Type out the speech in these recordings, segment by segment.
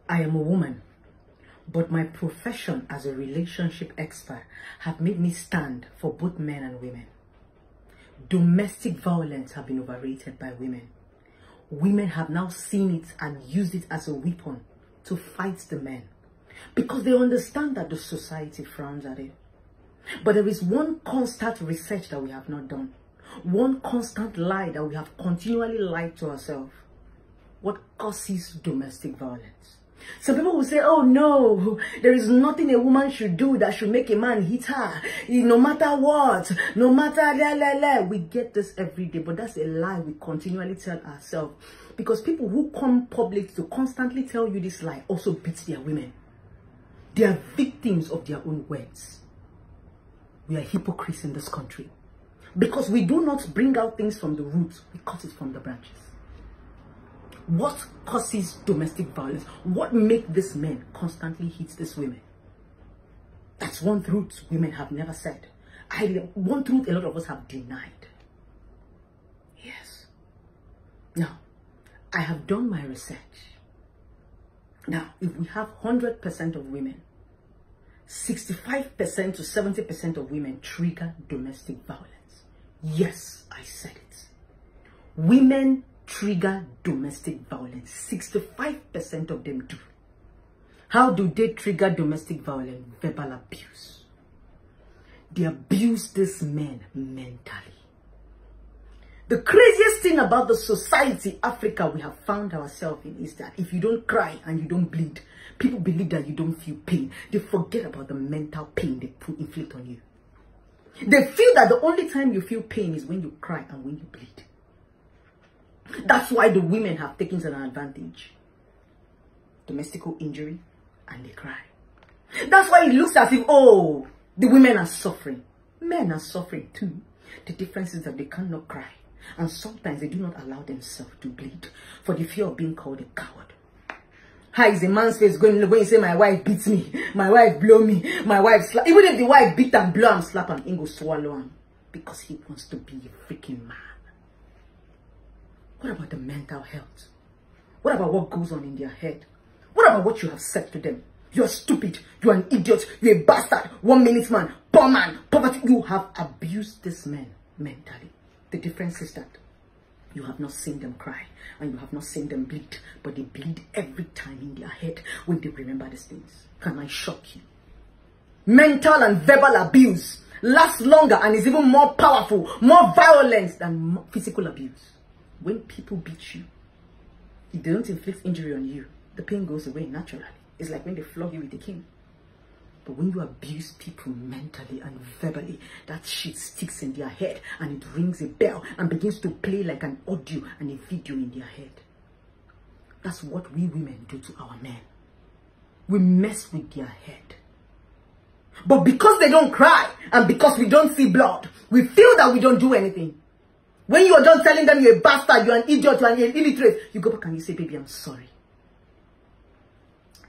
I am a woman, but my profession as a relationship expert have made me stand for both men and women. Domestic violence have been overrated by women. Women have now seen it and used it as a weapon to fight the men because they understand that the society frowns at it. But there is one constant research that we have not done. One constant lie that we have continually lied to ourselves. What causes domestic violence? Some people will say, oh no, there is nothing a woman should do that should make a man hit her. No matter what, no matter we get this every day, but that's a lie we continually tell ourselves. Because people who come public to constantly tell you this lie also beat their women. They are victims of their own words. We are hypocrites in this country. Because we do not bring out things from the roots, we cut it from the branches. What causes domestic violence? What makes these men constantly hit these women? That's one truth women have never said. One truth a lot of us have denied. Yes. Now, I have done my research. Now, if we have 100% of women, 65% to 70% of women trigger domestic violence. Yes, I said it. Women trigger domestic violence. 65% of them do. How do they trigger domestic violence? Verbal abuse. They abuse these men mentally. The craziest thing about the society, Africa, we have found ourselves in is that if you don't cry and you don't bleed, people believe that you don't feel pain. They forget about the mental pain they inflict on you. They feel that the only time you feel pain is when you cry and when you bleed. That's why the women have taken an advantage. Domestic injury, and they cry. That's why it looks as if, oh, the women are suffering. Men are suffering too. The difference is that they cannot cry. And sometimes they do not allow themselves to bleed for the fear of being called a coward. How is a man's face going when you say, my wife beats me, my wife blow me, my wife slap? Even if the wife beat and blow and slap him, he go swallow him because he wants to be a freaking man. What about the mental health? What about what goes on in their head? What about what you have said to them? You're stupid, you're an idiot, you're a bastard, 1 minute man, poor man, poverty. You have abused this man mentally. The difference is that you have not seen them cry and you have not seen them bleed, but they bleed every time in their head when they remember these things. Can I shock you? Mental and verbal abuse lasts longer and is even more powerful, more violent than physical abuse. When people beat you, if they don't inflict injury on you, the pain goes away naturally. It's like when they flog you with a cane. But when you abuse people mentally and verbally, that shit sticks in their head and it rings a bell and begins to play like an audio and a video in their head. That's what we women do to our men. We mess with their head. But because they don't cry and because we don't see blood, we feel that we don't do anything. When you are just telling them you're a bastard, you're an idiot, you're an illiterate, you go back and you say, baby, I'm sorry.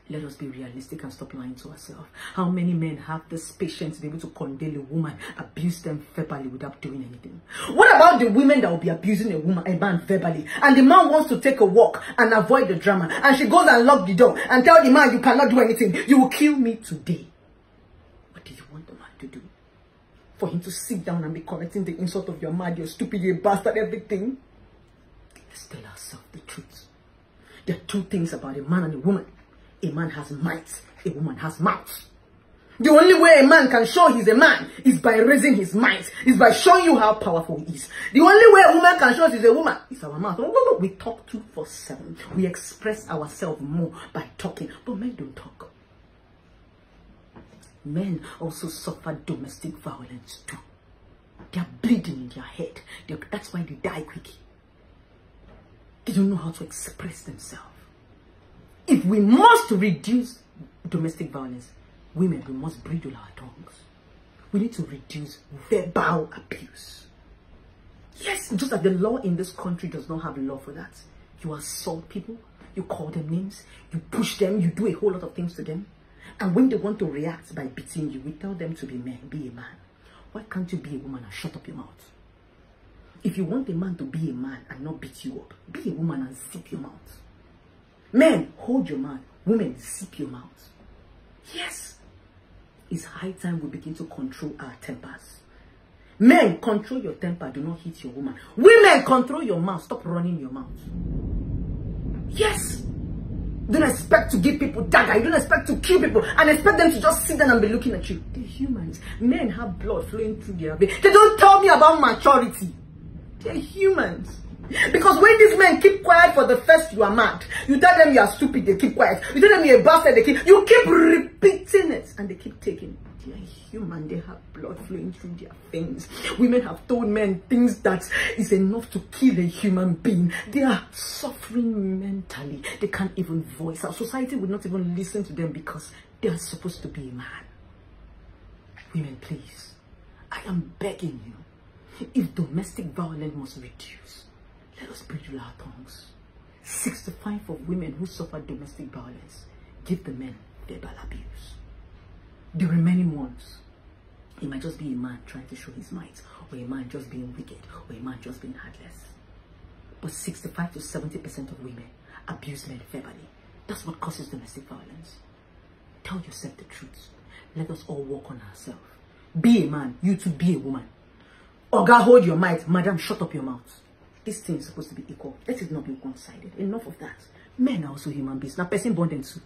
Let us be realistic and stop lying to ourselves. How many men have this patience to be able to condemn a woman, abuse them verbally without doing anything? What about the women that will be abusing a man verbally, and the man wants to take a walk and avoid the drama, and she goes and locks the door and tells the man, you cannot do anything, you will kill me today. What do you want the man to do? For him to sit down and be correcting the insult of your man, you're stupid, you're a bastard, everything? Let's tell ourselves the truth. There are two things about a man and a woman. A man has might, a woman has mouth. The only way a man can show he's a man is by raising his might, is by showing you how powerful he is. The only way a woman can show she's a woman is our mouth. We talk 247. We express ourselves more by talking, but men don't talk. Men also suffer domestic violence too. They are bleeding in their head. That's why they die quickly. They don't know how to express themselves. If we must reduce domestic violence, women, we must bridle our tongues. We need to reduce verbal abuse. Yes, just that the law in this country does not have law for that. You assault people, you call them names, you push them, you do a whole lot of things to them. And when they want to react by beating you, we tell them to be men, be a man. Why can't you be a woman and shut up your mouth? If you want a man to be a man and not beat you up, be a woman and zip your mouth. Men, hold your man, Women, zip your mouth. Yes. It's high time we begin to control our tempers. Men, control your temper. Do not hit your woman. Women, control your mouth. Stop running your mouth. Yes. Don't expect to give people dagger. You don't expect to kill people and expect them to just sit down and be looking at you. They're humans. Men have blood flowing through their veins. They don't tell me about maturity. They're humans. Because when these men keep quiet for the first, you are mad. You tell them you are stupid, they keep quiet. You tell them you're a bastard, you keep repeating it and they keep taking it. They are human. They have blood flowing through their veins. Women have told men things that is enough to kill a human being. They are suffering mentally. They can't even voice. Our society would not even listen to them because they are supposed to be a man. Women, please, I am begging you, if domestic violence must reduce, let us bridle our tongues. 65 of women who suffer domestic violence give the men verbal abuse. The remaining ones, it might just be a man trying to show his might, or a man just being wicked, or a man just being heartless. But 65 to 70% of women abuse men verbally. That's what causes domestic violence. Tell yourself the truth. Let us all work on ourselves. Be a man, you too be a woman. Oga, hold your might. Madam, shut up your mouth. This thing is supposed to be equal. Let it not be one-sided. Enough of that. Men are also human beings. Now, person born them too.